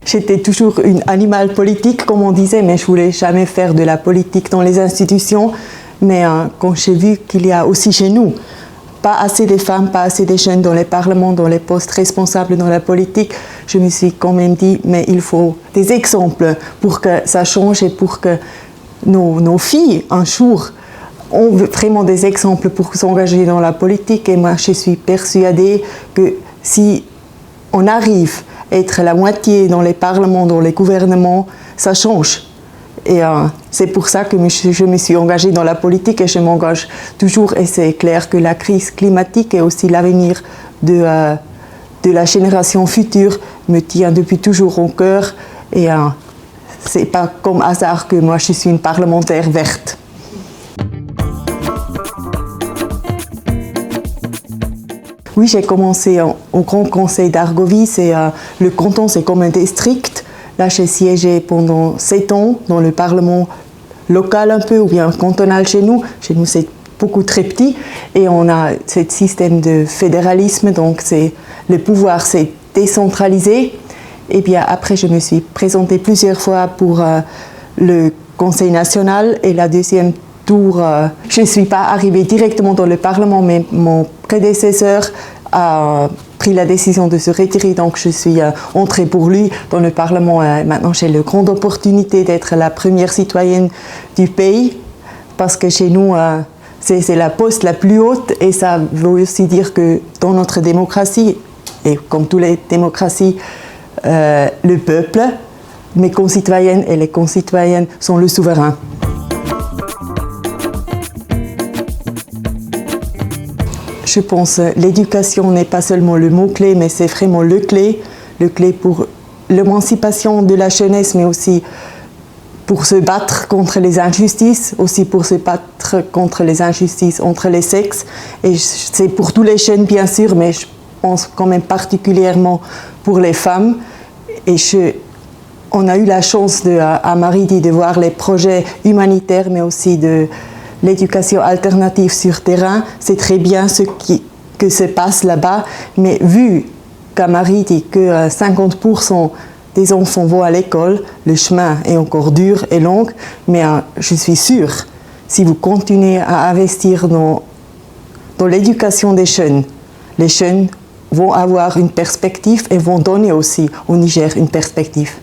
J'étais toujours une animal politique, comme on disait, mais je voulais jamais faire de la politique dans les institutions. Mais quand j'ai vu qu'il y a aussi chez nous pas assez de femmes, pas assez de jeunes dans les parlements, dans les postes responsables dans la politique, je me suis quand même dit, mais il faut des exemples pour que ça change et pour que nos filles, un jour, ont vraiment des exemples pour s'engager dans la politique. Et moi, je suis persuadée que si on arrive à être la moitié dans les parlements, dans les gouvernements, ça change. Et c'est pour ça que je me suis engagée dans la politique et je m'engage toujours. Et c'est clair que la crise climatique et aussi l'avenir de la génération future me tient depuis toujours au cœur. Et c'est pas comme hasard que moi je suis une parlementaire verte. Oui, j'ai commencé au Grand Conseil d'Argovie. Le canton, c'est comme un district. Là, j'ai siégé pendant 7 ans dans le Parlement local un peu, ou bien cantonal chez nous. Chez nous, c'est beaucoup très petit. Et on a ce système de fédéralisme, donc le pouvoir s'est décentralisé. Et bien après, je me suis présentée plusieurs fois pour le Conseil national. Et la deuxième tour, je ne suis pas arrivée directement dans le Parlement, mais mon prédécesseur a pris la décision de se retirer, donc je suis entrée pour lui dans le Parlement. Maintenant, j'ai la grande opportunité d'être la première citoyenne du pays, parce que chez nous, c'est la poste la plus haute, et ça veut aussi dire que dans notre démocratie, et comme toutes les démocraties, le peuple, mes concitoyennes et les concitoyens sont le souverain. Je pense que l'éducation n'est pas seulement le mot-clé, mais c'est vraiment le clé pour l'émancipation de la jeunesse, mais aussi pour se battre contre les injustices, aussi pour se battre contre les injustices entre les sexes. Et c'est pour tous les jeunes, bien sûr, mais je pense quand même particulièrement pour les femmes. Et on a eu la chance à Maridi de voir les projets humanitaires, mais aussi de l'éducation alternative sur terrain. C'est très bien ce que se passe là-bas, mais vu qu'à Maridi, que 50% des enfants vont à l'école, le chemin est encore dur et long, mais je suis sûre, si vous continuez à investir dans l'éducation des jeunes, les jeunes vont avoir une perspective et vont donner aussi au Niger une perspective.